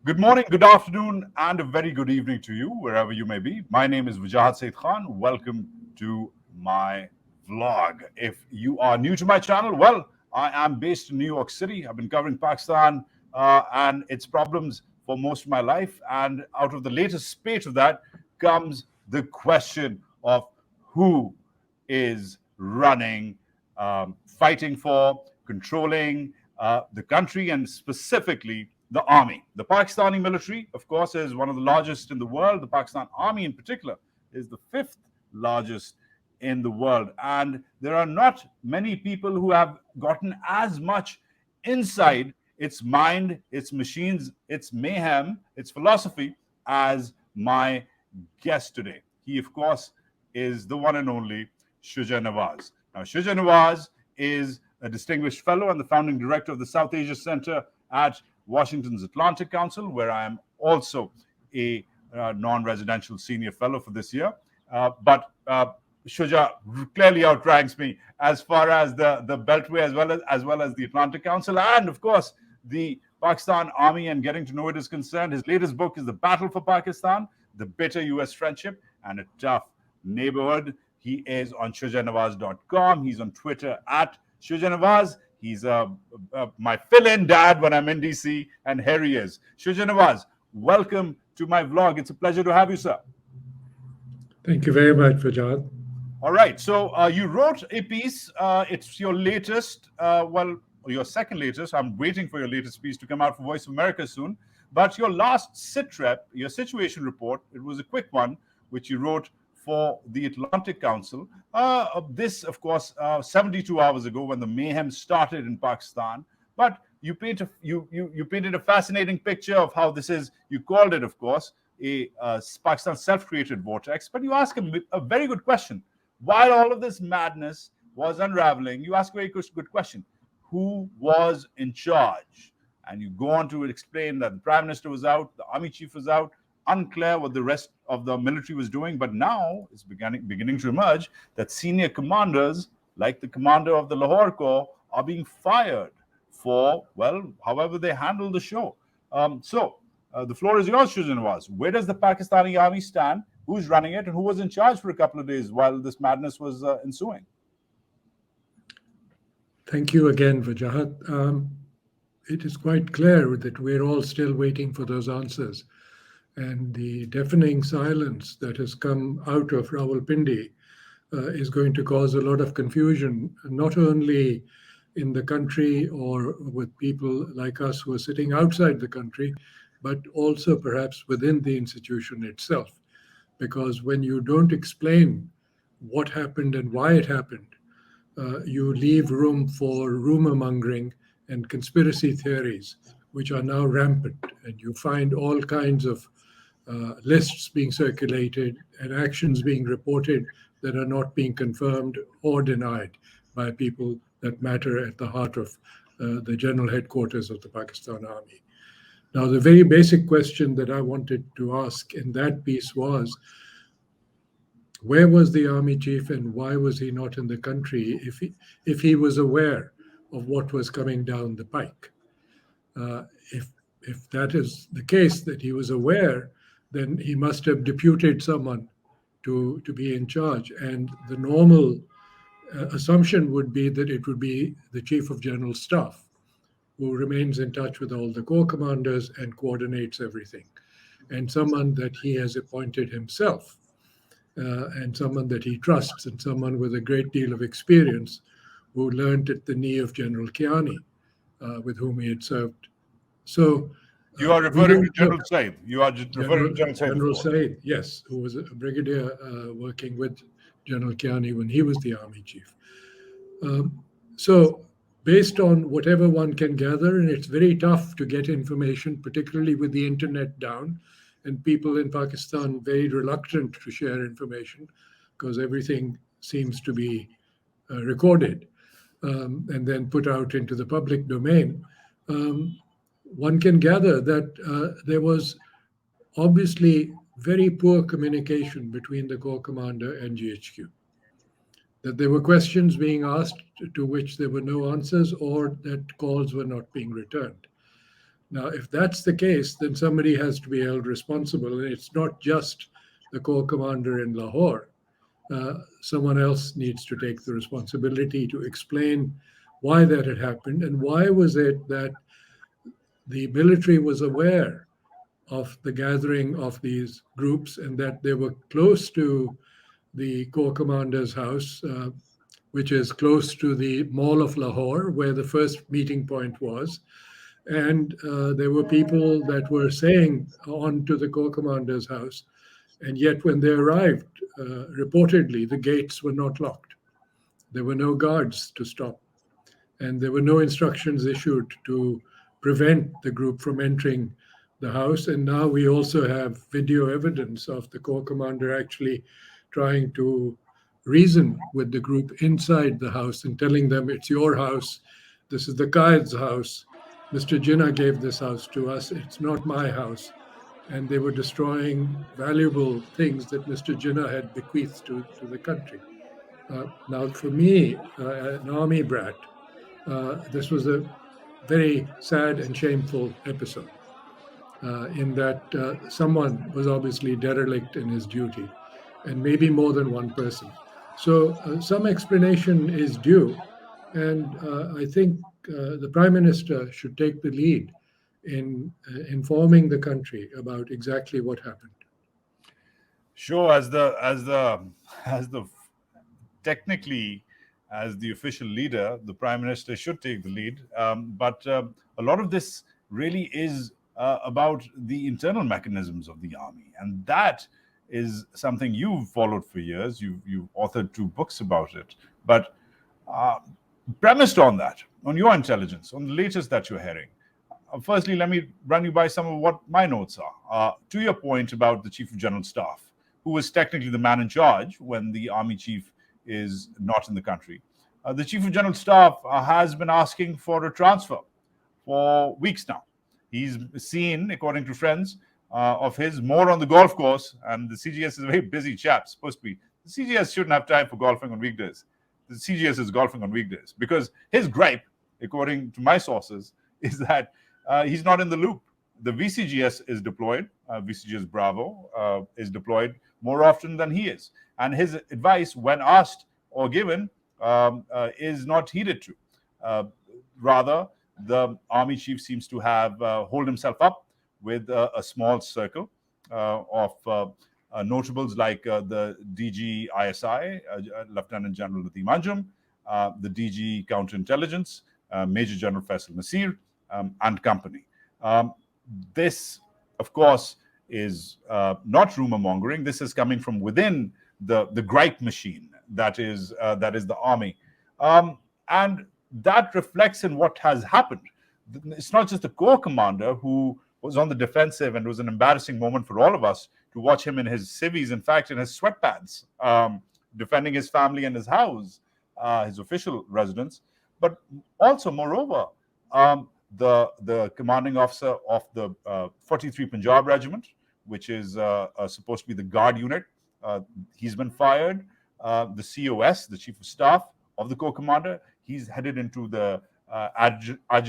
Good morning, good afternoon, and a very good evening to you, wherever you may be. My name is Wajahat Said Khan. Welcome to my vlog. If you are new to my channel, well, I am based in New York City. I've been covering Pakistan and its problems for most of my life. And out of the latest spate of that comes the question of who is running, fighting for, controlling the country, and specifically the army. The Pakistani military, of course, is one of the largest in the world. The Pakistan Army, in particular, is the fifth largest in the world. And there are not many people who have gotten as much inside its mind, its machines, its mayhem, its philosophy as my guest today. He, of course, is the one and only Shuja Nawaz. Now, Shuja Nawaz is a distinguished fellow and the founding director of the South Asia Center at Washington's Atlantic Council, where I am also a non-residential senior fellow for this year. But Shuja clearly outranks me as far as the Beltway, as well as the Atlantic Council, and of course the Pakistan Army and getting to know it is concerned. His latest book is The Battle for Pakistan: The Bitter U.S. Friendship and a Tough Neighborhood. He is on shujanawaz.com. He's on Twitter at Shuja Nawaz. He's my fill-in dad when I'm in DC, and here he is. Shuja Nawaz, welcome to my vlog. It's a pleasure to have you, sir. Thank you very much, Vajad. All right, so you wrote a piece. It's your latest, your second latest. I'm waiting for your latest piece to come out for Voice of America soon. But your last SITREP, your situation report, it was a quick one, which you wrote for the Atlantic Council. This, of course, 72 hours ago when the mayhem started in Pakistan. But you painted a fascinating picture of how this is. You called it, of course, a Pakistan self-created vortex. But you ask a very good question. While all of this madness was unraveling, you ask a very good question. Who was in charge? And you go on to explain that the Prime Minister was out, the Army Chief was out, unclear what the rest of the military was doing. But now it's beginning to emerge that senior commanders, like the commander of the Lahore Corps, are being fired for, well, however they handle the show. So the floor is yours, Shuja Nawaz. Where does the Pakistani army stand? Who's running it? And who was in charge for a couple of days while this madness was ensuing? Thank you again, Vajahat. It is quite clear that we're all still waiting for those answers. And the deafening silence that has come out of Rawalpindi is going to cause a lot of confusion, not only in the country or with people like us who are sitting outside the country, but also perhaps within the institution itself. Because when you don't explain what happened and why it happened, you leave room for rumor mongering and conspiracy theories, which are now rampant. And you find all kinds of lists being circulated and actions being reported that are not being confirmed or denied by people that matter at the heart of the general headquarters of the Pakistan Army. Now, the very basic question that I wanted to ask in that piece was, where was the army chief and why was he not in the country if he was aware of what was coming down the pike? If that is the case, that he was aware, then he must have deputed someone to be in charge. And the normal assumption would be that it would be the Chief of General Staff, who remains in touch with all the corps commanders and coordinates everything, and someone that he has appointed himself, and someone that he trusts, and someone with a great deal of experience who learned at the knee of General Kiani, with whom he had served. So you are referring to General Said. You are referring to General Said. General Said, yes, who was a brigadier working with General Kiani when he was the army chief. So based on whatever one can gather, and it's very tough to get information, particularly with the internet down, and people in Pakistan very reluctant to share information because everything seems to be recorded and then put out into the public domain. One can gather that there was obviously very poor communication between the corps commander and GHQ. That there were questions being asked to which there were no answers, or that calls were not being returned. Now, if that's the case, then somebody has to be held responsible. And it's not just the corps commander in Lahore. Someone else needs to take the responsibility to explain why that had happened and why was it that the military was aware of the gathering of these groups and that they were close to the corps commander's house, which is close to the Mall of Lahore, where the first meeting point was. And there were people that were saying on to the corps commander's house. And yet, when they arrived, reportedly, the gates were not locked. There were no guards to stop. And there were no instructions issued to prevent the group from entering the house. And now we also have video evidence of the corps commander actually trying to reason with the group inside the house and telling them, it's your house. This is the Qaed's house. Mr. Jinnah gave this house to us. It's not my house. And they were destroying valuable things that Mr. Jinnah had bequeathed to the country. Now, for me, an army brat, this was a very sad and shameful episode in that someone was obviously derelict in his duty, and maybe more than one person. So some explanation is due. And I think the Prime Minister should take the lead in informing the country about exactly what happened. Sure, as the technically as the official leader, the Prime Minister should take the lead. But a lot of this really is about the internal mechanisms of the army, and that is something you've followed for years. You've authored 2 books about it, but premised on that, on your intelligence, on the latest that you're hearing. Firstly, let me run you by some of what my notes are. To your point about the Chief of General Staff, who is technically the man in charge when the army chief is not in the country. The Chief of General Staff has been asking for a transfer for weeks now. He's seen, according to friends of his, more on the golf course, and the CGS is a very busy chap, supposed to be. The CGS shouldn't have time for golfing on weekdays. The CGS is golfing on weekdays because his gripe, according to my sources, is that he's not in the loop. The VCGS is deployed. VCGS Bravo is deployed more often than he is. And his advice, when asked or given, is not heeded to. Rather, the army chief seems to have hold himself up with a small circle of notables like the DG ISI, Lieutenant General Lateem Anjum, the DG Counterintelligence, Major General Faisal Nasir, and company. This, of course, is not rumor mongering. This is coming from within the gripe machine that is the army, and that reflects in what has happened. It's not just the corps commander who was on the defensive, and it was an embarrassing moment for all of us to watch him in his civvies, in fact, in his sweatpants, defending his family and his house, his official residence. But also, moreover, the commanding officer of the 43 Punjab Regiment, which is supposed to be the guard unit, he's been fired. The COS, the Chief of Staff of the Corps Commander, he's headed into the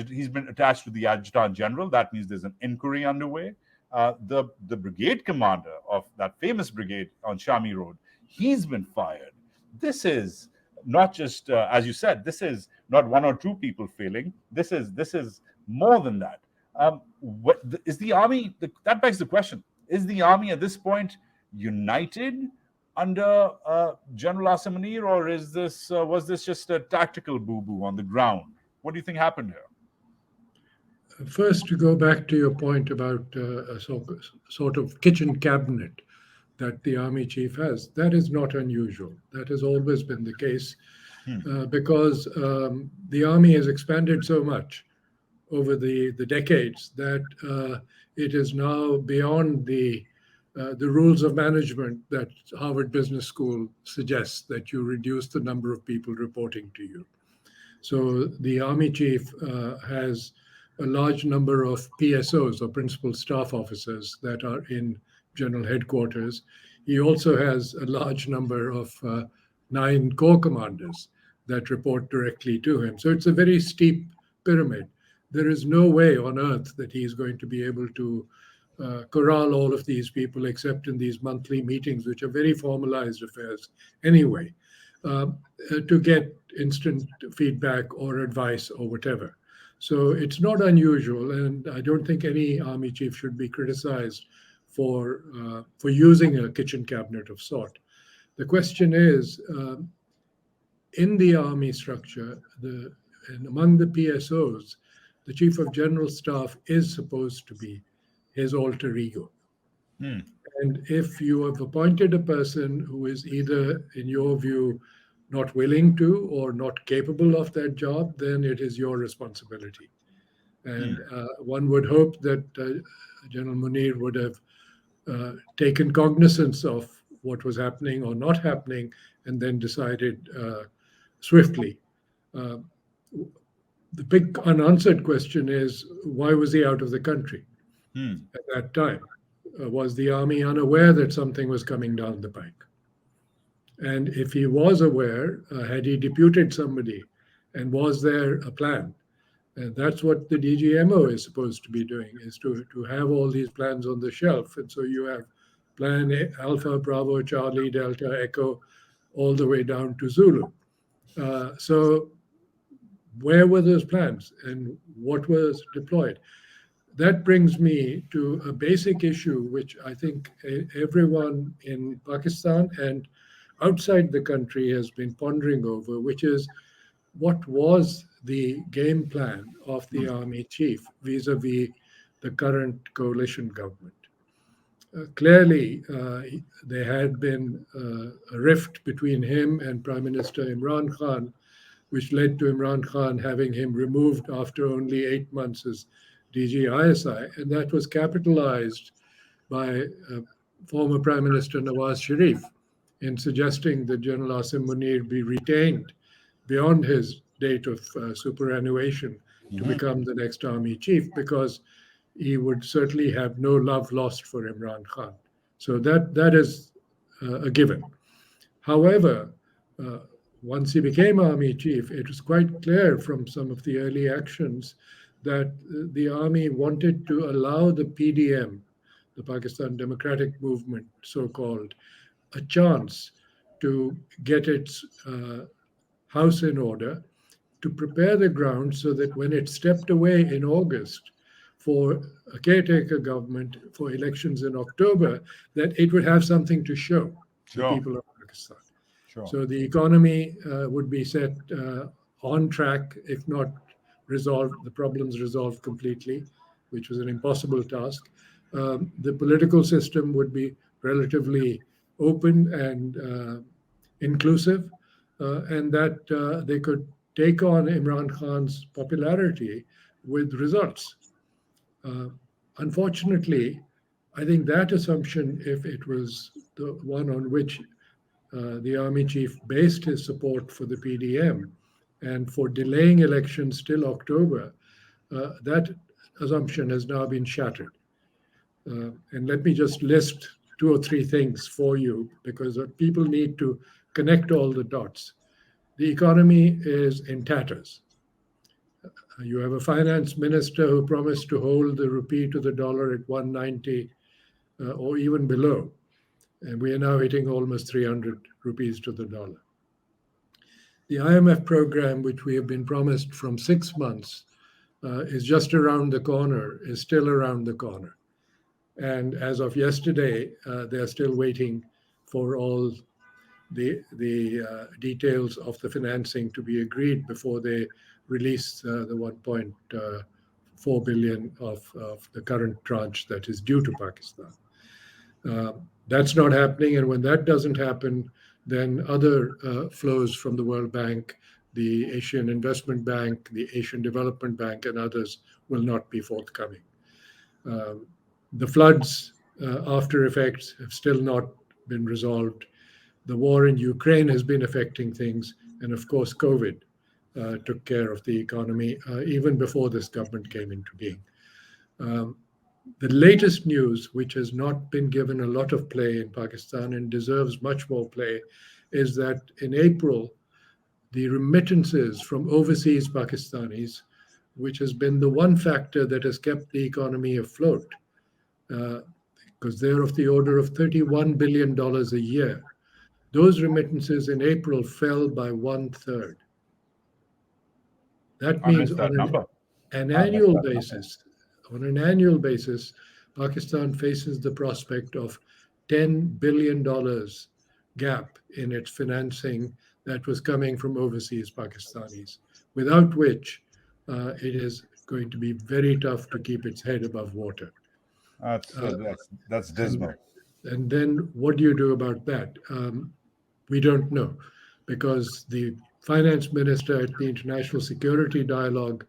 he's been attached to the Adjutant General. That means there's an inquiry underway. The brigade commander of that famous brigade on Shami Road, he's been fired. This is not just, as you said, this is not 1 or 2 people failing. This is more than that. What is the army? That begs the question: is the army at this point united under General Asim Munir, or was this just a tactical boo-boo on the ground? What do you think happened here? First, to go back to your point about a sort of kitchen cabinet that the army chief has, that is not unusual. That has always been the case because the army has expanded so much over the decades that it is now beyond the rules of management that Harvard Business School suggests, that you reduce the number of people reporting to you. So the army chief has a large number of PSOs, or principal staff officers, that are in general headquarters. He also has a large number of 9 corps commanders that report directly to him. So it's a very steep pyramid. there is no way on earth that he's going to be able to corral all of these people except in these monthly meetings, which are very formalized affairs anyway, uh, to get instant feedback or advice or whatever. So it's not unusual, and I don't think any army chief should be criticized for using a kitchen cabinet of sort. The question is, in the army structure, and among the PSOs, the chief of general staff is supposed to be his alter ego. Hmm. And if you have appointed a person who is either, in your view, not willing to or not capable of that job, then it is your responsibility. And one would hope that General Munir would have taken cognizance of what was happening or not happening and then decided swiftly. Uh, the big unanswered question is, why was he out of the country Hmm. at that time? Was the army unaware that something was coming down the pike? And if he was aware, had he deputed somebody, and was there a plan? And that's what the DGMO is supposed to be doing, is to have all these plans on the shelf. And so you have plan A, Alpha, Bravo, Charlie, Delta, Echo, all the way down to Zulu. So where were those plans and what was deployed? That brings me to a basic issue, which I think everyone in Pakistan and outside the country has been pondering over, which is, what was the game plan of the army chief vis-a-vis the current coalition government? Clearly, there had been a rift between him and Prime Minister Imran Khan, which led to Imran Khan having him removed after only 8 months as DG ISI, and that was capitalized by former Prime Minister Nawaz Sharif in suggesting that General Asim Munir be retained beyond his date of superannuation to become the next army chief, because he would certainly have no love lost for Imran Khan. So that is a given. However, uh, once he became army chief, it was quite clear from some of the early actions that the army wanted to allow the PDM, the Pakistan Democratic Movement, so called, a chance to get its house in order, to prepare the ground so that when it stepped away in August for a caretaker government for elections in October, that it would have something to show the Sure. people of Pakistan. Sure. So the economy would be set on track, if not resolved, the problems resolved completely, which was an impossible task. The political system would be relatively open and inclusive, and that they could take on Imran Khan's popularity with results. Uh, Unfortunately, I think that assumption, if it was the one on which the army chief based his support for the PDM and for delaying elections till October, that assumption has now been shattered. And let me just list two or three things for you, because people need to connect all the dots. The economy is in tatters. You have a finance minister who promised to hold the rupee to the dollar at 190 or even below. And we are now hitting almost 300 rupees to the dollar. The IMF program, which we have been promised from 6 months, is just around the corner, is still around the corner. And as of yesterday, they're still waiting for all the details of the financing to be agreed before they release the 1.4 billion of the current tranche that is due to Pakistan. That's not happening, and when that doesn't happen, then other flows from the World Bank, the Asian Investment Bank, the Asian Development Bank, and others will not be forthcoming. The floods after effects have still not been resolved. The war in Ukraine has been affecting things, and of course, COVID took care of the economy even before this government came into being. The latest news, which has not been given a lot of play in Pakistan and deserves much more play, is that in April, the remittances from overseas Pakistanis which has been the one factor that has kept the economy afloat, because they're of the order of $31 billion a year. Those remittances in April fell by one third. That I means missed that number. an I missed annual that number. basis, on an annual basis, Pakistan faces the prospect of $10 billion gap in its financing that was coming from overseas Pakistanis, without which it is going to be very tough to keep its head above water. That's Uh, that's and dismal. and then what do you do about that? We don't know, because the finance minister at the International Security Dialogue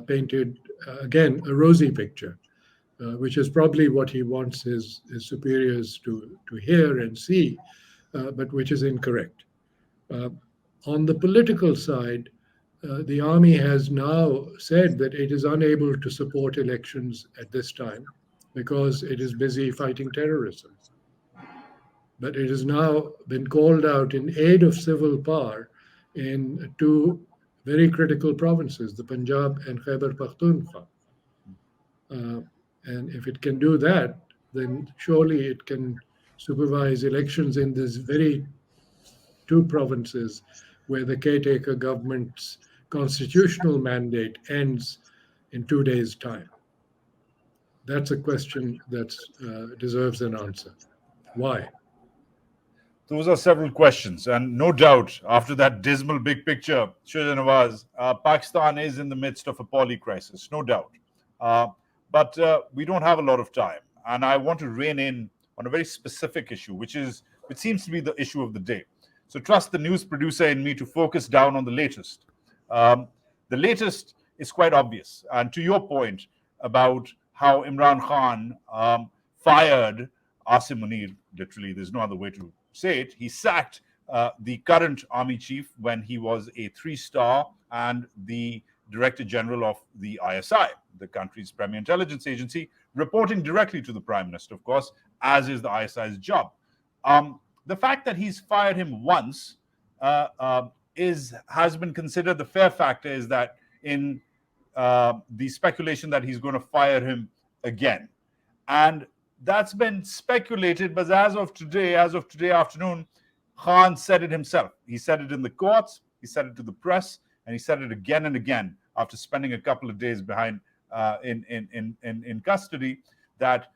painted, again, a rosy picture, which is probably what he wants his superiors to hear and see, but which is incorrect. Uh, on the political side, the army has now said that it is unable to support elections at this time because it is busy fighting terrorism. But it has now been called out in aid of civil power in two very critical provinces, the Punjab and Khyber Pakhtunkhwa. Uh, and if it can do that, then surely it can supervise elections in these very two provinces where the caretaker government's constitutional mandate ends in 2 days' time. That's a question that deserves an answer. Why? Those are several questions, and no doubt, after that dismal big picture, Shuja Nawaz, Pakistan is in the midst of a poly crisis, no doubt. Uh, but we don't have a lot of time, and I want to rein in on a very specific issue, which seems to be the issue of the day. So trust the news producer in me to focus down on the latest. Um, the latest is quite obvious, and to your point about how Imran Khan fired Asim Munir, literally, there's no other way to say it. He sacked the current army chief when he was a 3-star and the director general of the ISI, the country's premier intelligence agency, reporting directly to the prime minister, of course, as is the ISI's job. The fact that he's fired him once has been considered the fair factor is that in the speculation that he's going to fire him again. And that's been speculated, but as of today afternoon, Khan said it himself. He said it in the courts, he said it to the press, and he said it again and again after spending a couple of days behind in custody. That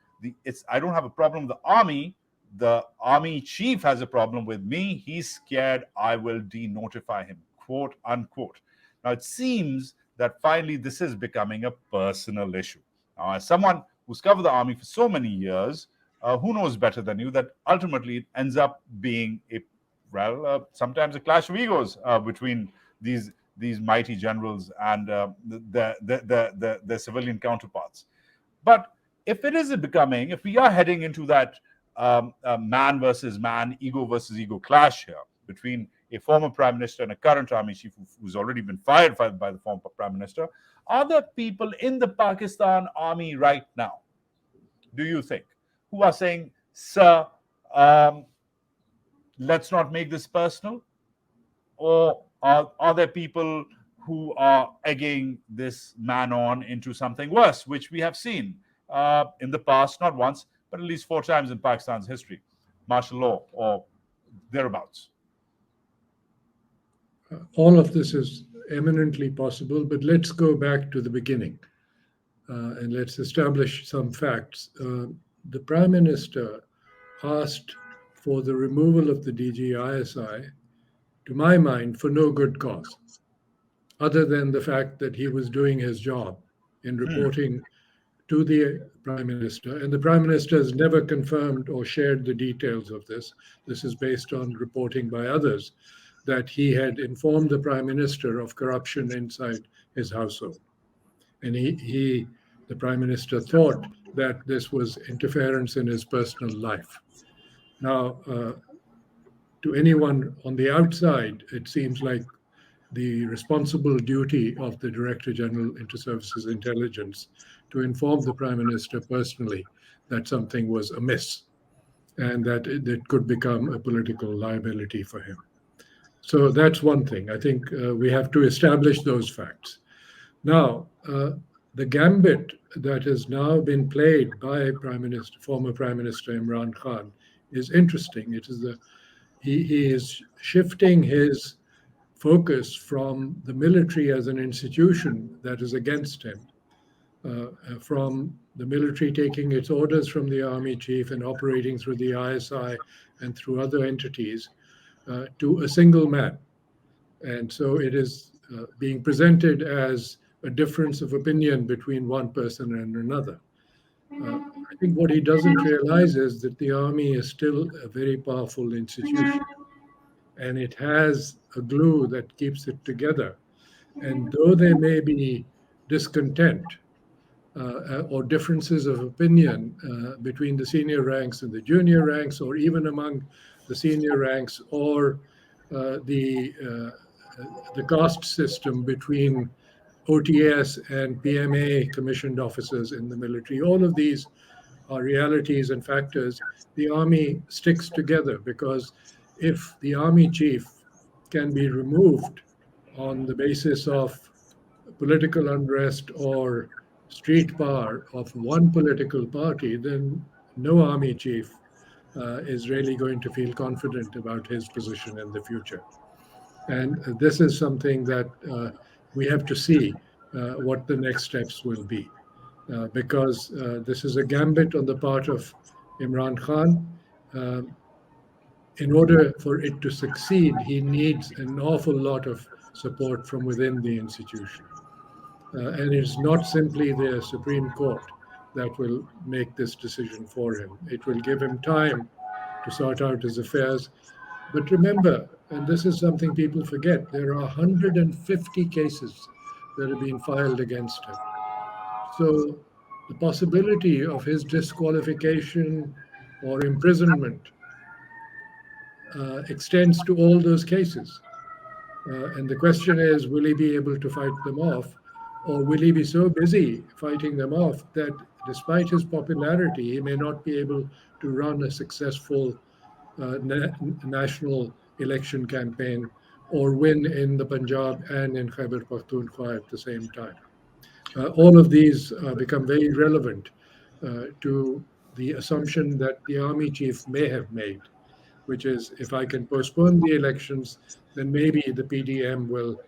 I don't have a problem with the army. The army chief has a problem with me. He's scared I will denotify him, quote unquote. Now it seems that finally this is becoming a personal issue. Now, as someone who's covered the army for so many years, who knows better than you that ultimately it ends up being sometimes a clash of egos between these mighty generals and their civilian counterparts. But if we are heading into that man versus man, ego versus ego clash here between a former prime minister and a current army chief who's already been fired by the former prime minister, are there people in the Pakistan army right now, do you think, who are saying, sir, let's not make this personal? Or are there people who are egging this man on into something worse, which we have seen in the past, not once, but at least 4 times in Pakistan's history, martial law or thereabouts? All of this is eminently possible, but let's go back to the beginning and let's establish some facts. The Prime Minister asked for the removal of the DGISI, to my mind, for no good cause, other than the fact that he was doing his job in reporting to the Prime Minister. And the Prime Minister has never confirmed or shared the details of this. This is based on reporting by others, that he had informed the Prime Minister of corruption inside his household. And the Prime Minister thought that this was interference in his personal life. Now, to anyone on the outside, it seems like the responsible duty of the Director General Inter-Services Intelligence to inform the Prime Minister personally that something was amiss and that it could become a political liability for him. So that's one thing. I think we have to establish those facts. Now, the gambit that has now been played by former Prime Minister Imran Khan is interesting. He is shifting his focus from the military as an institution that is against him, from the military taking its orders from the army chief and operating through the ISI and through other entities, to a single man. And so it is being presented as a difference of opinion between one person and another. I think what he doesn't realize is that the army is still a very powerful institution, and it has a glue that keeps it together. And though there may be discontent or differences of opinion between the senior ranks and the junior ranks, or even among the senior ranks, or the caste system between OTS and PMA commissioned officers in the military. All of these are realities and factors. The army sticks together because if the army chief can be removed on the basis of political unrest or street power of one political party, then no army chief is really going to feel confident about his position in the future. And this is something that we have to see what the next steps will be, because this is a gambit on the part of Imran Khan. Um, in order for it to succeed, he needs an awful lot of support from within the institution. And it's not simply the Supreme Court that will make this decision for him. It will give him time to sort out his affairs. But remember, and this is something people forget, there are 150 cases that have been filed against him. So the possibility of his disqualification or imprisonment extends to all those cases. And the question is, will he be able to fight them off? Or will he be so busy fighting them off that despite his popularity, he may not be able to run a successful national election campaign or win in the Punjab and in Khyber Pakhtunkhwa at the same time? All of these become very relevant to the assumption that the army chief may have made, which is if I can postpone the elections, then maybe the PDM will,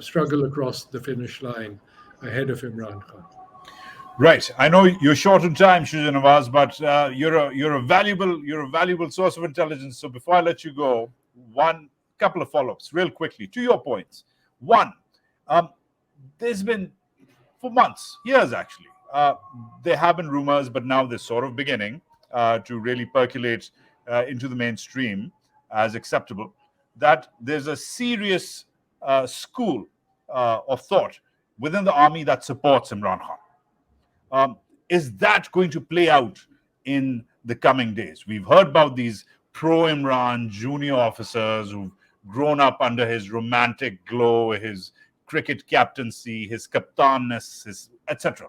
struggle across the finish line ahead of Imran Khan. Right. I know you're short on time, Shuja Nawaz, but you're a valuable source of intelligence. So before I let you go, one couple of follow-ups, real quickly, to your points. One, there's been for months, years actually, there have been rumors, but now they're sort of beginning to really percolate into the mainstream as acceptable, that there's a serious school of thought within the army that supports Imran Khan. Is that going to play out in the coming days? We've heard about these pro Imran junior officers who've grown up under his romantic glow, his cricket captaincy, his captainness, his etc.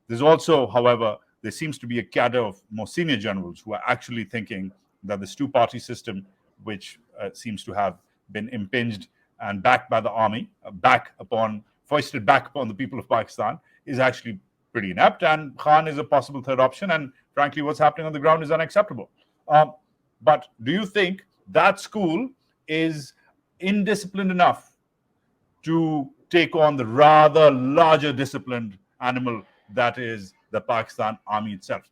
There's also, however, there seems to be a cadre of more senior generals who are actually thinking that this two-party system, which seems to have been impinged and backed by the army, foisted back upon the people of Pakistan, is actually pretty inept, and Khan is a possible third option. And frankly, what's happening on the ground is unacceptable. But do you think that school is indisciplined enough to take on the rather larger disciplined animal that is the Pakistan army itself?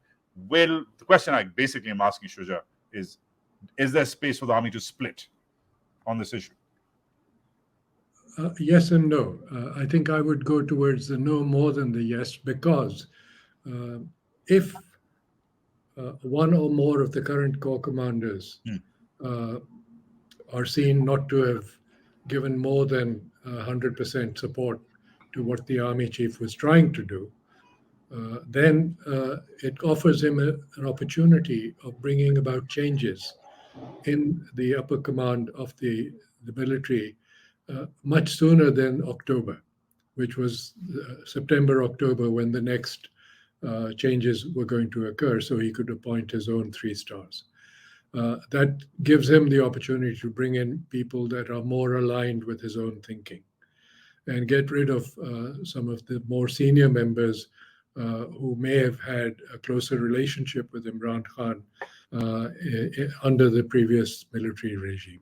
The question I basically am asking, Shuja, is there space for the army to split on this issue? Yes and no. I think I would go towards the no more than the yes, because if one or more of the current corps commanders are seen not to have given more than 100% support to what the army chief was trying to do, then it offers him an opportunity of bringing about changes in the upper command of the military much sooner than October, which was September, October, when the next changes were going to occur, so he could appoint his own 3 stars. That gives him the opportunity to bring in people that are more aligned with his own thinking. and get rid of some of the more senior members who may have had a closer relationship with Imran Khan under the previous military regime.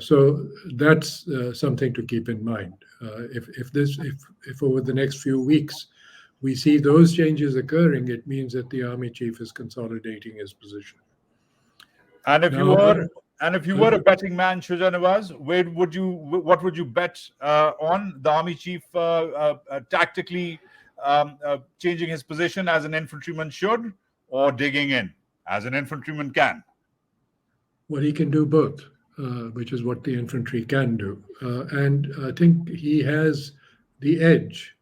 So that's something to keep in mind. If over the next few weeks we see those changes occurring, it means that the army chief is consolidating his position. And if you Now, were a betting man, Shuja Nawaz, what would you bet on the army chief tactically changing his position as an infantryman should, or digging in as an infantryman can? well, he can do both, which is what the infantry can do. And I think he has the edge.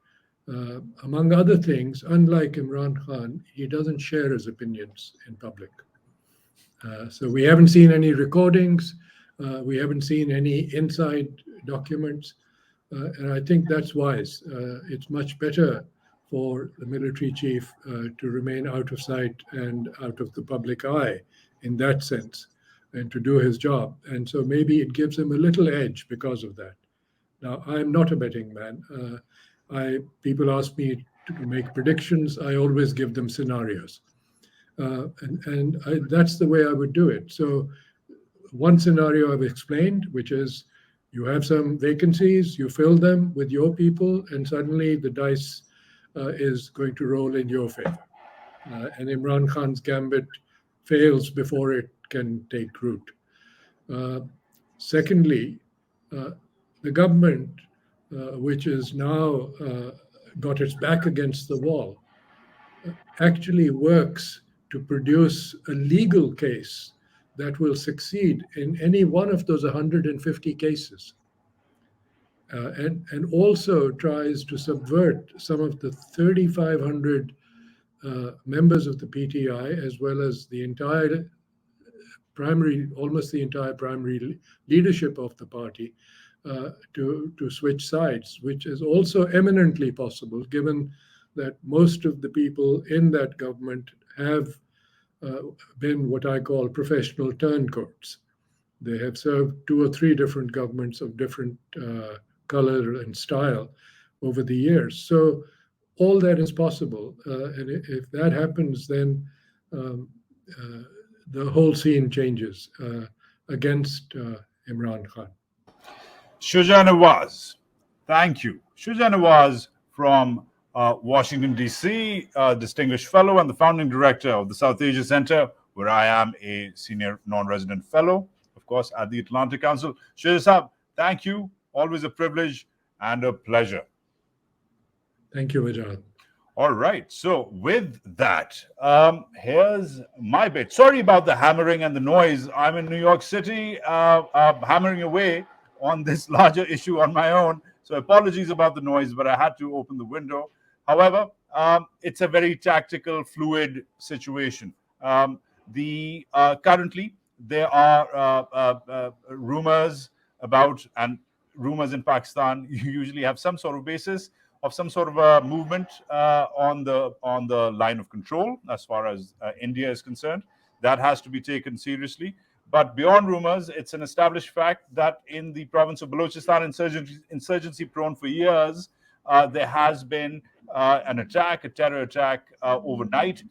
Among other things, unlike Imran Khan, he doesn't share his opinions in public. So we haven't seen any recordings, we haven't seen any inside documents, and I think that's wise. It's much better for the military chief to remain out of sight and out of the public eye in that sense, and to do his job. And so maybe it gives him a little edge because of that. Now, I'm not a betting man. People ask me to make predictions. I always give them scenarios. That's the way I would do it. So one scenario I've explained, which is you have some vacancies, you fill them with your people, and suddenly the dice is going to roll in your favor. And Imran Khan's gambit fails before it can take root. Secondly, the government, which has now got its back against the wall, actually works to produce a legal case that will succeed in any one of those 150 cases. And also tries to subvert some of the 3,500 members of the PTI, as well as the entire almost the entire primary leadership of the party, to switch sides, which is also eminently possible, given that most of the people in that government have been what I call professional turncoats. They have served 2 or 3 different governments of different color and style over the years. So all that is possible. And if that happens, then the whole scene changes against Imran Khan. Shuja Nawaz, thank you. Shuja Nawaz from Washington, D.C., distinguished fellow and the founding director of the South Asia Center, where I am a senior non-resident fellow, of course, at the Atlantic Council. Shuja Saab, thank you. Always a privilege and a pleasure. Thank you, Vijay. All right. So with that, here's my bit. Sorry about the hammering and the noise. I'm in New York City, hammering away on this larger issue on my own. So apologies about the noise, but I had to open the window. However, it's a very tactical, fluid situation. Currently, there are rumors about, and rumors in Pakistan usually have some sort of basis of some sort of a movement on the line of control as far as India is concerned. That has to be taken seriously. But beyond rumors, it's an established fact that in the province of Balochistan, insurgency prone for years, there has been an attack, a terror attack overnight.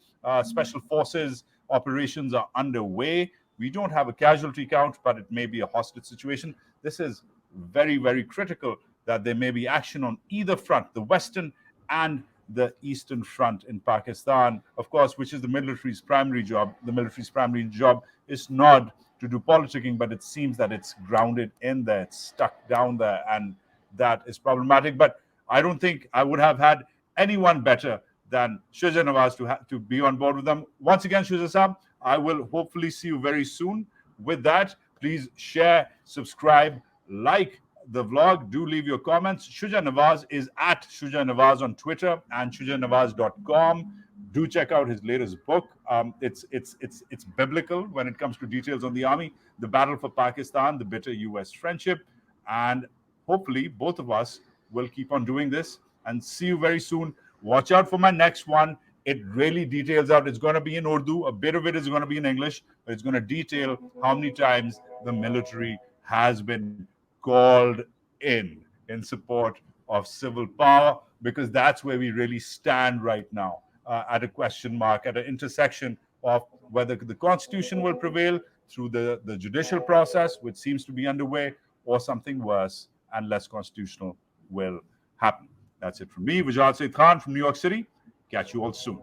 Special forces operations are underway. We don't have a casualty count, but it may be a hostage situation. This is very, very critical that there may be action on either front, the Western and the Eastern Front in Pakistan, of course, which is the military's primary job. The military's primary job is not to do politicking, but it seems that it's grounded in there, it's stuck down there, and that is problematic. But I don't think I would have had anyone better than Shuja Nawaz to be on board with them. Once again, Shuja Saab, I will hopefully see you very soon. With that, please share, subscribe, like the vlog. Do leave your comments. Shuja Nawaz is at Shuja Nawaz on Twitter and shujanawaz.com. Do check out his latest book. It's biblical when it comes to details on the army, the battle for Pakistan, the bitter U.S. friendship, and hopefully both of us will keep on doing this and see you very soon. Watch out for my next one. It really details out. It's going to be in Urdu. A bit of it is going to be in English, but it's going to detail how many times the military has been called in. in support of civil power, because that's where we really stand right now, at a question mark, at an intersection of whether the Constitution will prevail through the judicial process, which seems to be underway, or something worse and less constitutional will happen. That's it from me, Vijay Said Khan from New York City. Catch you all soon.